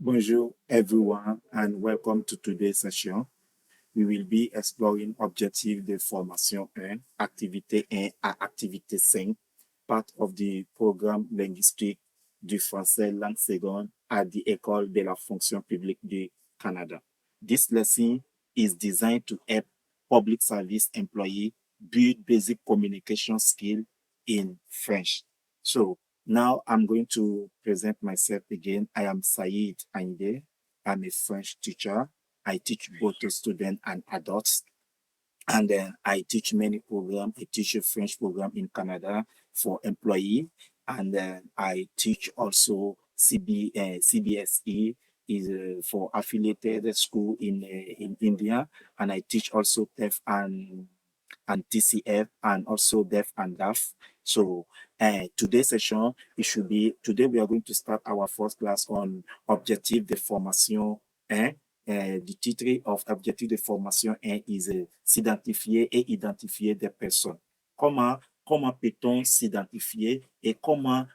Bonjour everyone and welcome to today's session. We will be exploring Objectifs de formation 1, Activité 1 à Activité 5, part of the programme linguistique du français langue seconde at the École de la fonction publique du Canada. This lesson is designed to help public service employees build basic communication skills in French. So now I'm going to present myself again. I am Saïd Ainde. I'm a French teacher. I teach both to students and adults. And then I teach many programs. I teach a French program in Canada for employee. And then I teach also CBSE is for affiliated school in India. And I teach also TEF and TCF and also deaf and deaf. So today's session, today we are going to start our first class on Objectif de formation 1. Le titre of Objectif de formation 1 is s'identifier et identifier des personnes. Comment peut-on s'identifier et comment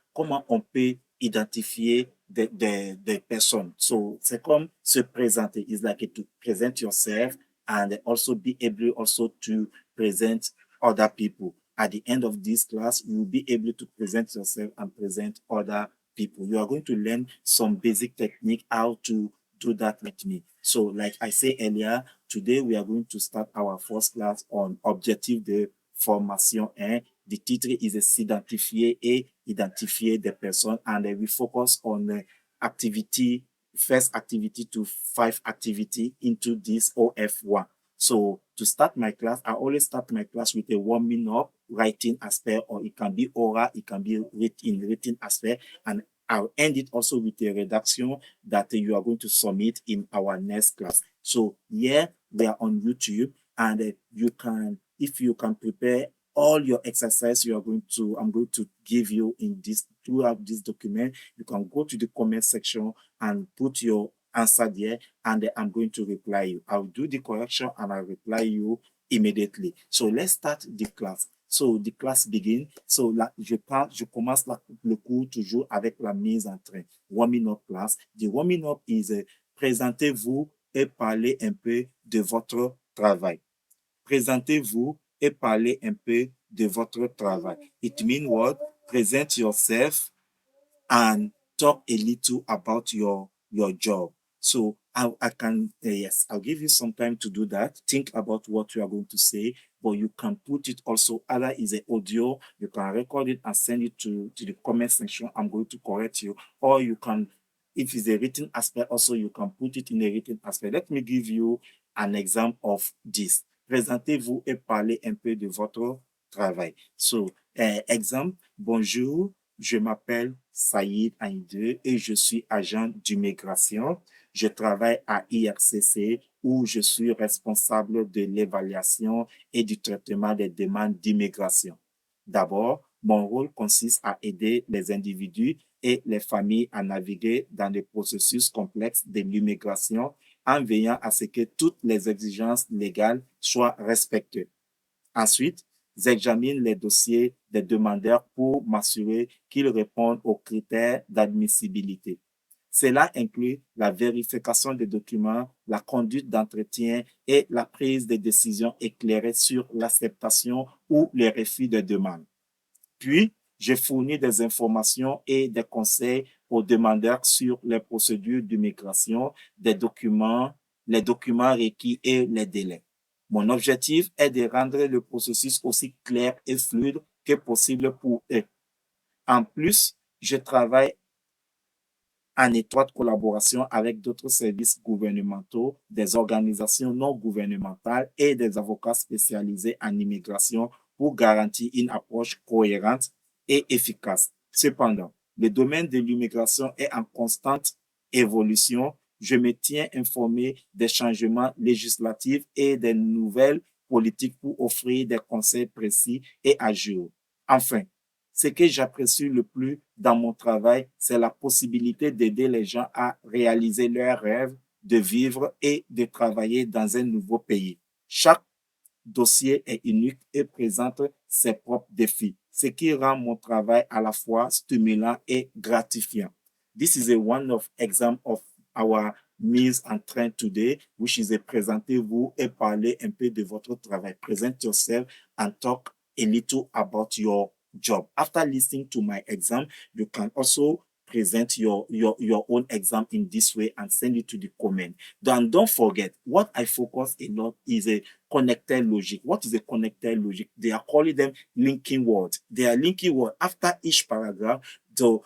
on peut identifier des personnes? So c'est comme se présenter. It's like to present yourself and also be able also to present other people. At the end of this class, you will be able to present yourself and present other people. You are going to learn some basic technique how to do that with me. So like I said earlier, today we are going to start our first class on Objectif de formation 1. The titre is s'identifier et identifier des personnes, and we focus on activity, first activity to 5 activity into this OF1. So to start my class, I always start my class with a warming up writing aspect, or it can be oral, it can be written aspect, and I'll end it also with a reduction that you are going to submit in our next class. So here we are on YouTube, and you can, if you can prepare all your exercise I'm going to give you in this throughout this document, you can go to the comment section and put your answer there, and I'm going to reply you. I'll do the correction and I'll reply you immediately. So let's start the class. So the class begin. So là, je commence le cours toujours avec la mise en train. Warming up class. The warming up is présentez-vous et parlez un peu de votre travail. Présentez-vous et parlez un peu de votre travail. It means what? Present yourself and talk a little about your job. So I can, yes, I'll give you some time to do that. Think about what you are going to say, but you can put it also, either is an audio, you can record it and send it to the comment section. I'm going to correct you, or you can, if it's a written aspect, also you can put it in a written aspect. Let me give you an example of this. Présentez-vous et parlez un peu de votre travail. So, exemple, bonjour, je m'appelle Saïd Aïde et je suis agent d'immigration. Je travaille à IRCC où je suis responsable de l'évaluation et du traitement des demandes d'immigration. D'abord, mon rôle consiste à aider les individus et les familles à naviguer dans les processus complexes de l'immigration en veillant à ce que toutes les exigences légales soient respectées. Ensuite, j'examine les dossiers des demandeurs pour m'assurer qu'ils répondent aux critères d'admissibilité. Cela inclut la vérification des documents, la conduite d'entretien et la prise de décisions éclairées sur l'acceptation ou le refus de demande. Puis, je fournis des informations et des conseils aux demandeurs sur les procédures d'immigration, les documents requis et les délais. Mon objectif est de rendre le processus aussi clair et fluide que possible pour eux. En plus, je travaille en étroite collaboration avec d'autres services gouvernementaux, des organisations non gouvernementales et des avocats spécialisés en immigration pour garantir une approche cohérente et efficace. Cependant, le domaine de l'immigration est en constante évolution. Je me tiens informé des changements législatifs et des nouvelles politiques pour offrir des conseils précis et à jour. Enfin, ce que j'apprécie le plus dans mon travail, c'est la possibilité d'aider les gens à réaliser leurs rêves, de vivre et de travailler dans un nouveau pays. Chaque dossier est unique et présente ses propres défis, ce qui rend mon travail à la fois stimulant et gratifiant. This is one of example of our mise en train today, which is présentez-vous et parler un peu de votre travail. Present yourself and talk a little about your job. After listening to my exam, you can also present your own exam in this way and send it to the comment. Then don't forget, what I focus a lot is a connected logic. What is a connected logic? They are calling them linking words. They are linking words after each paragraph.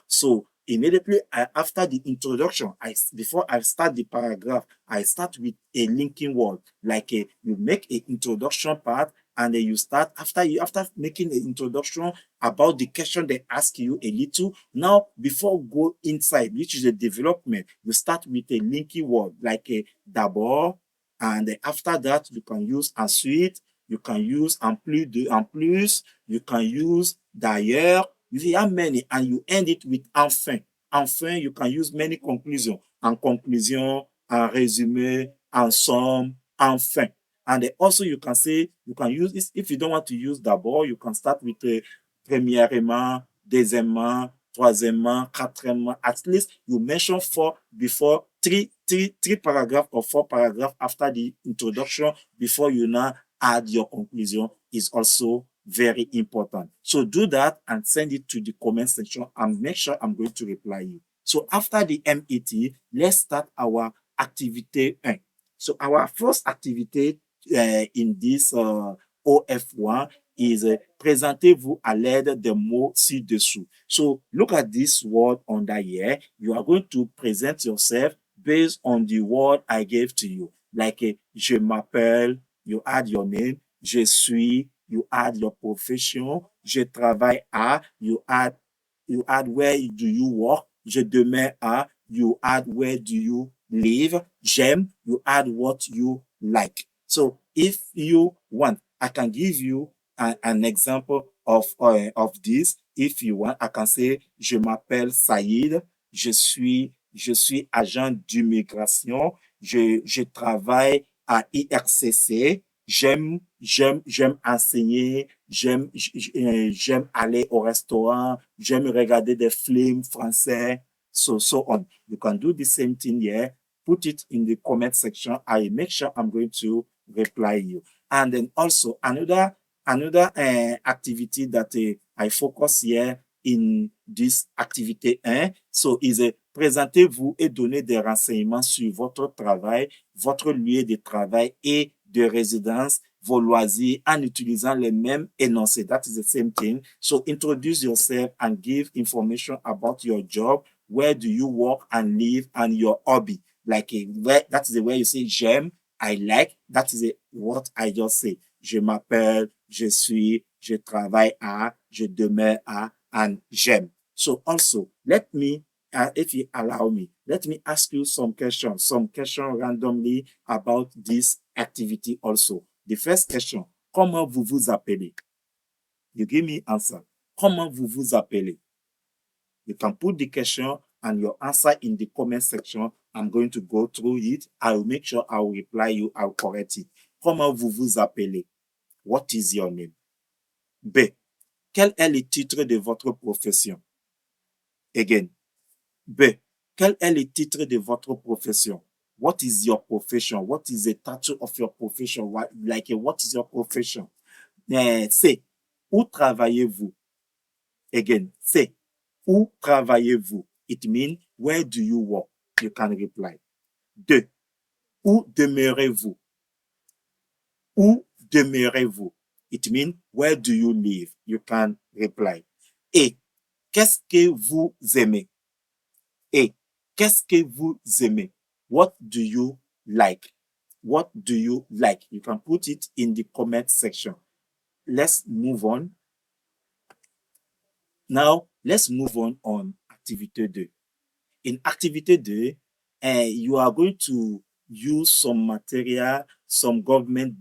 So immediately after the introduction, before I start the paragraph, I start with a linking word. Like you make an introduction part, and then you start after making an introduction about the question they ask you a little. Now, before go inside, which is a development, you start with a linking word like a d'abord, and after that you can use ensuite, you can use en plus, you can use d'ailleurs. You have many, and you end it with enfin. Enfin, you can use many conclusions. En conclusion, en résumé, en somme, enfin. And also you can say, you can use this, if you don't want to use d'abord, you can start with premièrement, deuxièmement, troisièmement, quatrièmement. At least you mention four before, three paragraphs or 4 paragraphs after the introduction before you now add your conclusion is also very important. So do that and send it to the comment section and make sure I'm going to reply you. So after the MET, let's start our activité 1. So our first activity in this OF1 is présentez-vous à l'aide des mots ci-dessous. So look at this word under here. You are going to present yourself based on the word I gave to you. Like je m'appelle, you add your name. Je suis, you add your profession. Je travaille à, you add where do you work. Je demeure à, you add where do you live. J'aime, you add what you like. So if you want, I can give you an example of this. If you want, I can say, je m'appelle Saïd, je suis agent d'immigration, je travaille à IRCC, j'aime enseigner, j'aime aller au restaurant, j'aime regarder des films français, so on. You can do the same thing here. Put it in the comment section. I make sure I'm going to reply you. And then also another activity that I focus here in this activité 1, so is présentez-vous et donnez des renseignements sur votre travail, votre lieu de travail et de résidence, vos loisirs en utilisant les mêmes énoncés. That is the same thing. So introduce yourself and give information about your job, where do you work and live, and your hobby. Like that is the way you say j'aime, I like. That is what I just say. Je m'appelle, je suis, je travaille à, je demeure à, and j'aime. So also, let me, if you allow me, let me ask you some questions randomly about this activity also. The first question, comment vous vous appelez? You give me answer. Comment vous vous appelez? You can put the question and your answer in the comment section. I'm going to go through it. I will make sure I will reply you. I'll correct it. Comment vous vous appelez? What is your name? B. Quel est le titre de votre profession? Again. B. Quel est le titre de votre profession? What is your profession? What is the title of your profession? What is your profession? C. Où travaillez-vous? Again. C. Où travaillez-vous? It means, where do you work? You can reply. 2. Où demeurez-vous? Où demeurez-vous? It means, where do you live? You can reply. Et, qu'est-ce que vous aimez? Et, qu'est-ce que vous aimez? What do you like? What do you like? You can put it in the comment section. Let's move on. Now, let's move on activité 2. In activité 2, you are going to use some material, some government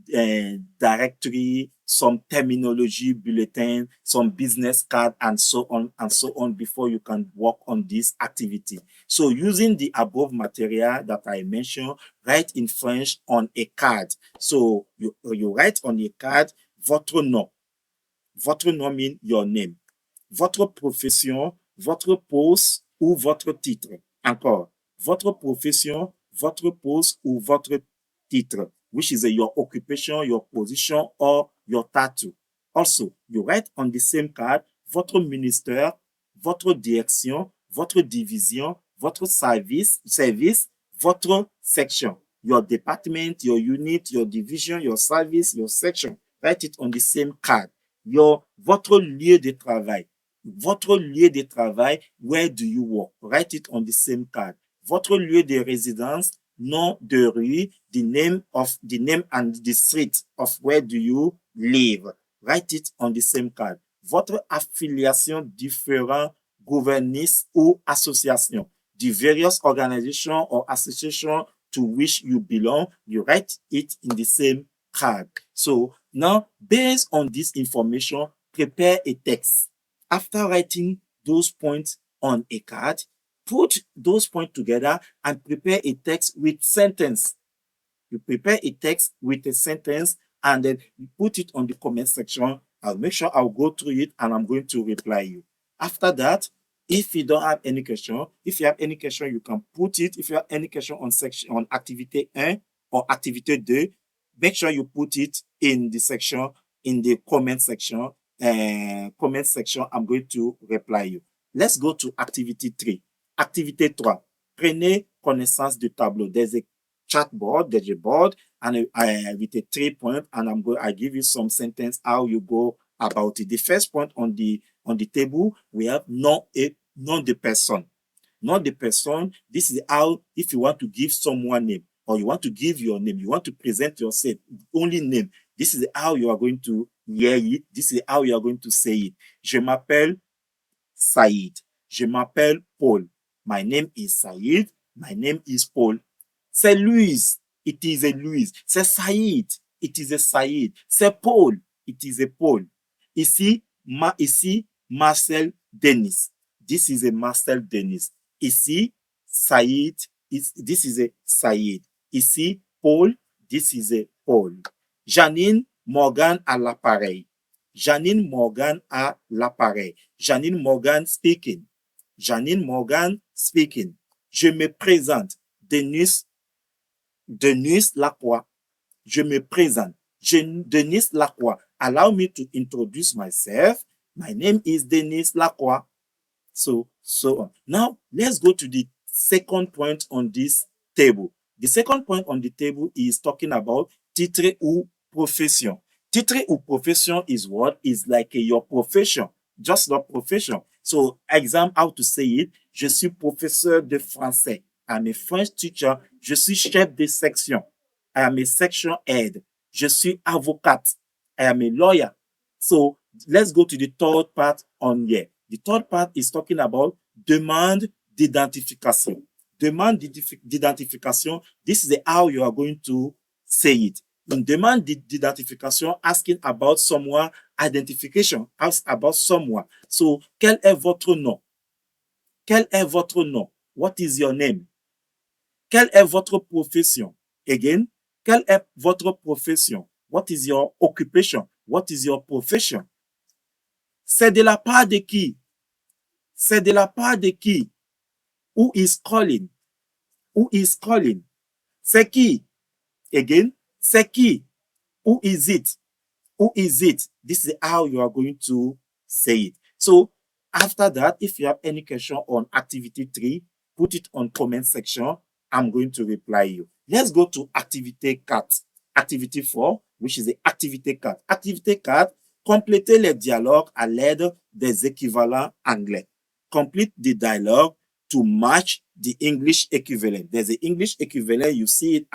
directory, some terminology bulletin, some business card, and so on before you can work on this activity. So using the above material that I mentioned, write in French on a card. So you write on a card, votre nom. Votre nom means your name. Votre profession, votre poste ou votre titre. Encore. votre profession, votre poste ou votre titre, which is your occupation, your position, or your title. Also, you write on the same card votre ministère, votre direction, votre division, votre service, votre section, your department, your unit, your division, your service, your section. Write it on the same card. Votre lieu de travail. Votre lieu de travail, where do you work? Write it on the same card. Votre lieu de résidence, nom de rue, the name and the street of where do you live. Write it on the same card. Votre affiliation, différents gouvernements ou associations, the various organizations or associations to which you belong, you write it in the same card. So now, based on this information, prepare a text. After writing those points on a card, put those points together and prepare a text with sentence. You prepare a text with a sentence and then you put it on the comment section. I'll make sure I'll go through it and I'm going to reply you. After that, if you don't have any question, if you have any question, you can put it. If you have any question on activité 1 or activité 2, make sure you put it in the section, in the comment section. I'm going to reply you. Let's go to activity 3. Activité 3. Prenez connaissance du tableau. There's a chat board, there's a board, and with a 3 point, and I give you some sentence how you go about it. The first point on the table, we have nom de personne. Nom de personne, this is how, if you want to give someone name, or you want to give your name, you want to present yourself, only name, this is how you are going to hear it, this is how you are going to say it. Je m'appelle Saïd. Je m'appelle Paul. My name is Saïd. My name is Paul. C'est Louise. It is a Louise. C'est Saïd. It is a Saïd. C'est Paul. It is a Paul. Ici, Marcel Denis. This is a Marcel Denis. Ici, Saïd. This is a Saïd. Ici, Paul. This is a Paul. Janine Morgan à l'appareil. Janine Morgan à l'appareil. Janine Morgan speaking. Janine Morgan speaking. Je me présente. Denis Lacroix. Je me présente. Denis Lacroix. Allow me to introduce myself. My name is Denis Lacroix. So on. Now, let's go to the second point on this table. The second point on the table is talking about titre ou profession. Titre ou profession is what? Is like your profession. Just your profession. So, example, how to say it. Je suis professeur de français. I'm a French teacher. Je suis chef de section. I am a section head. Je suis avocate. I am a lawyer. So, let's go to the third part on here. The third part is talking about demande d'identification. Demande d'identification. This is how you are going to say it. In demande d'identification, asking about someone, identification, ask about someone. So, quel est votre nom? Quel est votre nom? What is your name? Quelle est votre profession? Again, quelle est votre profession? What is your occupation? What is your profession? C'est de la part de qui? C'est de la part de qui? Who is calling? Who is calling? C'est qui? Again, c'est qui? Who is it? Who is it? This is how you are going to say it. So, after that, if you have any question on activity 3, put it on comment section. I'm going to reply you. Let's go to activité 4. Activity 4, which is the activité 4. Activité 4, complétez les dialogues à l'aide des équivalents anglais. Complete the dialogue to match the English equivalent. There's an English equivalent. You see it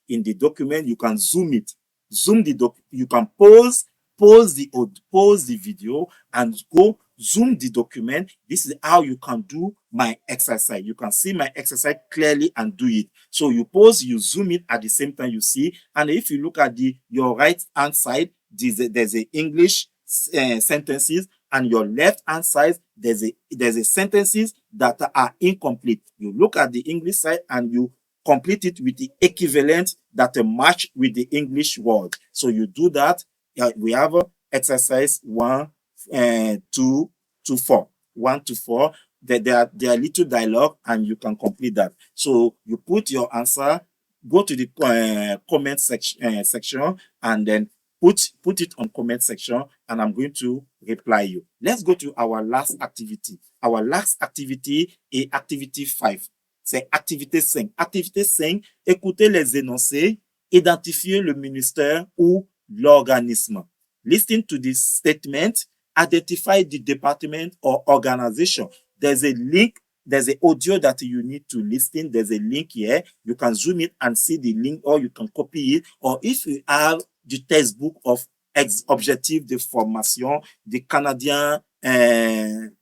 in the document. You can zoom it. Zoom the you can pause the video and go zoom the document. This is how you can do my exercise. You can see my exercise clearly and do it. So you pause, you zoom it at the same time you see. And if you look at your right hand side, there's a English sentences, and your left hand side there's a sentences that are incomplete. You look at the English side and you complete it with the equivalent that match with the English word. So you do that. We have exercise 1 to 4. 1 to 4. there are little dialogue, and you can complete that. So you put your answer, go to the comment section, and then put it on comment section, and I'm going to reply you. Let's go to our last activity. Our last activity is activity 5. C'est activité 5. Activité 5, écouter les énoncés, identifier le ministère ou l'organisme. Listen to this statement, identify the department or organization. There's a link, there's an audio that you need to listen. There's a link here. You can zoom it and see the link, or you can copy it. Or if you have the textbook of Objectif de Formation, the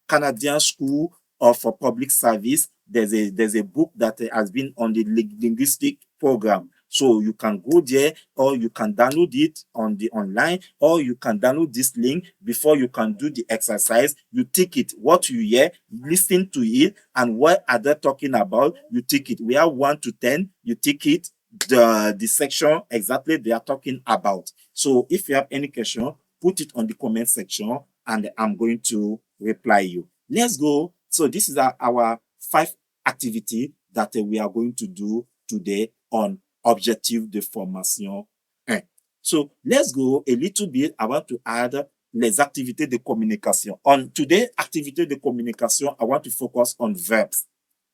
Canadian School of Public Service, there's a book that has been on the linguistic program. So you can go there, or you can download it on the online, or you can download this link before you can do the exercise. You take it, what you hear, listen to it, and what are they talking about, you take it. We have 1 to 10, you take it, the section exactly they are talking about. So if you have any question, put it on the comment section, and I'm going to reply you. Let's go. So this is our 5 activity that we are going to do today on Objectif de Formation 1. So let's go a little bit. I want to add les activités de communication. On today's activité de communication, I want to focus on verbs,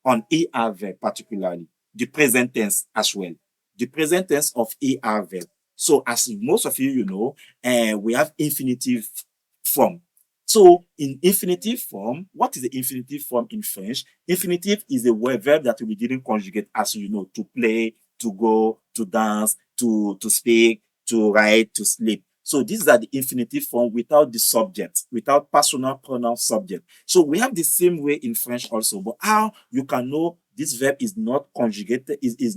on ER verb particularly, the present tense as well, the present tense of ER verb. So as most of you know, we have infinitive form. So in infinitive form, what is the infinitive form in French? Infinitive is a verb that we didn't conjugate, as you know, to play, to go, to dance, to speak, to write, to sleep. So these are the infinitive form without the subject, without personal pronoun subject. So we have the same way in French also, but how you can know this verb is not conjugated, is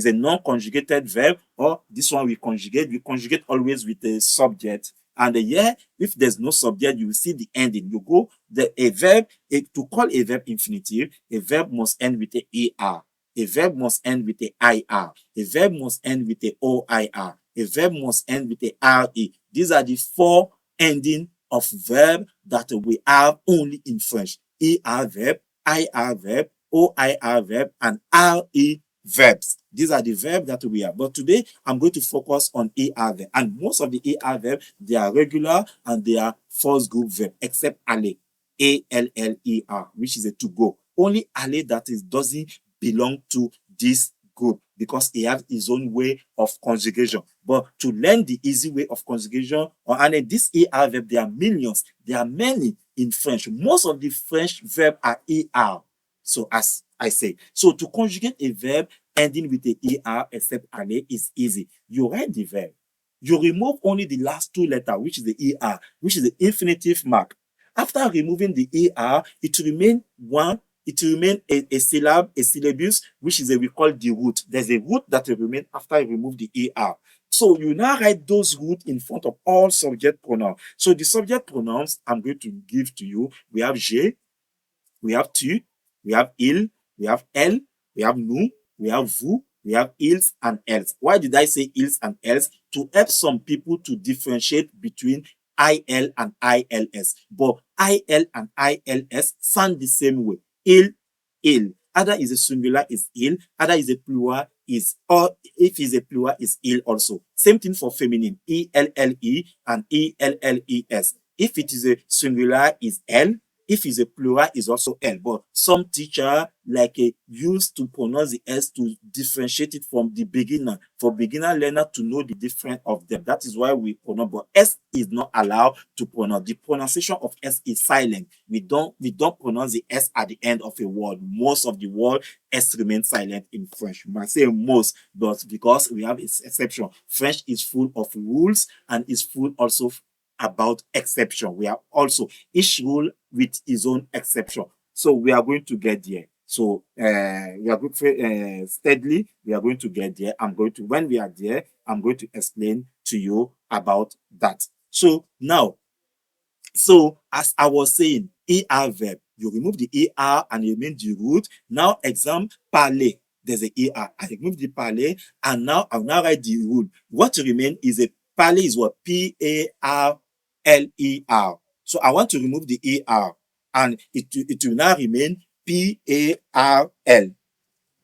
a non-conjugated verb, or this one we conjugate always with a subject. And here, if there's no subject, you will see the ending. You go, to call a verb infinitive, a verb must end with a AR. A verb must end with a IR. A verb must end with a OIR. A verb must end with a RE. These are the 4 ending of verb that we have only in French. ER verb, IR verb, OIR verb, and RE verbs. These are the verbs that we have. But today, I'm going to focus on ER verb. And most of the ER verbs, they are regular and they are first group verb, except aller, ALLER, which is a to go. Only aller that doesn't belong to this group because he has his own way of conjugation. But to learn the easy way of conjugation, and this ER verb, there are millions, there are many in French. Most of the French verbs are ER. So as I say, so to conjugate a verb ending with a ER except aller is easy. You write the verb. You remove only the last 2 letters, which is the ER, which is the infinitive mark. After removing the ER, it will remain a syllabus, which is we call the root. There's a root that will remain after you remove the ER. So you now write those roots in front of all subject pronouns. So the subject pronouns I'm going to give to you, we have je, we have tu, we have il, we have elle, we have nous, we have vous, we have ils and elles. Why did I say ils and elles? To help some people to differentiate between IL and ILS. But IL and ILS sound the same way. Il. Either is a singular is il, either is a plural is, or if is a plural is il also. Same thing for feminine, ELLE and ELLES. If it is a singular is L, if it's a plural is also L. But some teacher used to pronounce the S to differentiate it from the beginner, for beginner learner to know the difference of them. That is why we pronounce, but S is not allowed to pronounce. The pronunciation of S is silent. We don't pronounce the S at the end of a word. Most of the word S remains silent in French. You might say most, but because we have its exception. French is full of rules and is full also about exception. We have also each rule with its own exception. So we are going to get there. So we are going steadily. We are going to get there. When we are there, I'm going to explain to you about that. So now, as I was saying, ER verb, you remove the ER and you remain the root. Now parler. There's a ER. I remove the parler and now I'll write the rule. What remain is a parler is what? PARLER. So I want to remove the ER. and it will now remain P-A-R-L.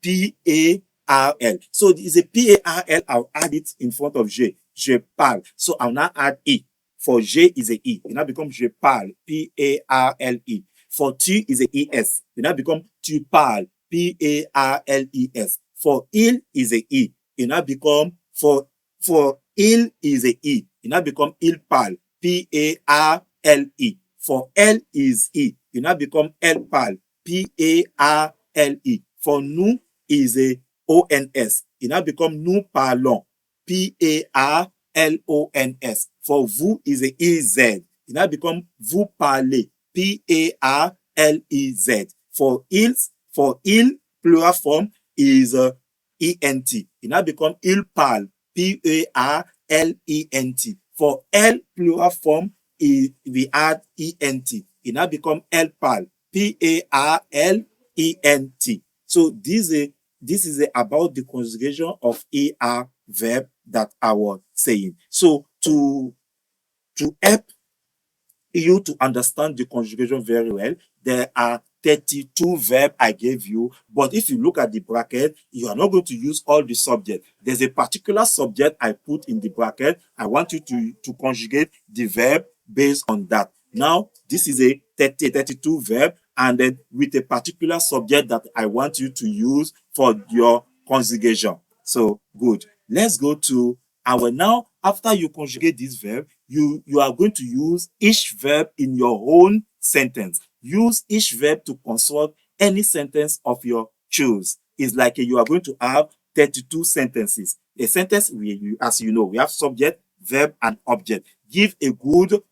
P-A-R-L. So it's a P-A-R-L. I'll add it in front of je. Je parle. So I'll now add E. For je is a E. It now becomes je parle. P-A-R-L-E. For tu is a E-S. It now becomes tu parles. P-A-R-L-E-S. For il is a E. It now becomes for il is a E. It now becomes il parle. P-A-R-L-E. For elle is E. It now becomes elle parle. P-A-R-L-E. For nous is a O-N-S. It now becomes nous parlons. P-A-R-L-O-N-S. For vous is a E-Z. It now becomes vous parlez. P-A-R-L-E-Z. For il, plural form is E-N-T. It now becomes il parle. P-A-R-L-E-N-T. For elle, plural form, we add E-N-T. It now becomes elle parle. P-A-R-L-E-N-T. So this is about the conjugation of ER verb that I was saying. So to help you to understand the conjugation very well, there are 32 verbs I gave you, but if you look at the bracket, you are not going to use all the subject. There's a particular subject I put in the bracket. I want you to conjugate the verb based on that. Now, this is a 32 verb, and then with a particular subject that I want you to use for your conjugation. So, good. Let's go to our now. After you conjugate this verb, you are going to use each verb in your own sentence. Use each verb to construct any sentence of your choice. It's like you are going to have 32 sentences. A sentence, as you know, we have subject, verb, and object. Give a good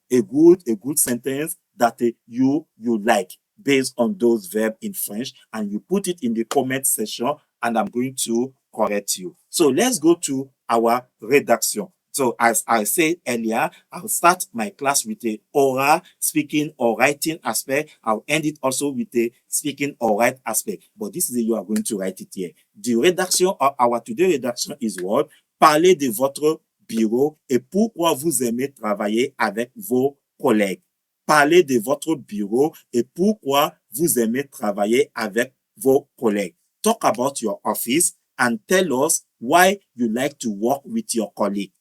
sentence that you like based on those verbs in French, and you put it in the comment section, and I'm going to correct you. So let's go to our redaction. So as I said earlier, I'll start my class with the oral, speaking or writing aspect. I'll end it also with the speaking or write aspect. But this is you are going to write it here. The redaction of our today redaction is what? Parlez de votre bureau et pourquoi vous aimez travailler avec vos collègues. Parlez de votre bureau et pourquoi vous aimez travailler avec vos collègues. Talk about your office and tell us why you like to work with your colleague.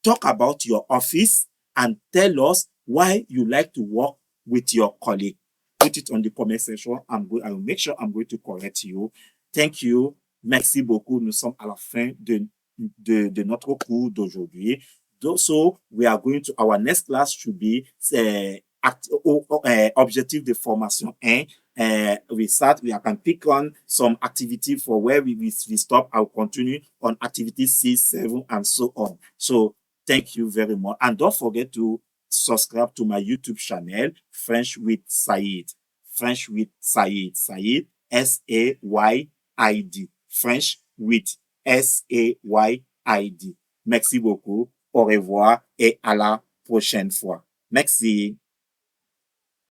Talk about your office and tell us why you like to work with your colleague. Put it on the comment section. I will make sure I'm going to correct you. Thank you. Merci beaucoup. Nous sommes à la fin de notre cours d'aujourd'hui. So we are going to, our next class should be Objectif de formation 1. We can pick on some activity for where we stop. I'll continue on activity 6, 7, and so on. So thank you very much. And don't forget to subscribe to my YouTube channel, French with Saïd. French with Saïd. Saïd, S-A-Y-I-D. French with S-A-Y-I-D. Merci beaucoup. Au revoir et à la prochaine fois. Merci.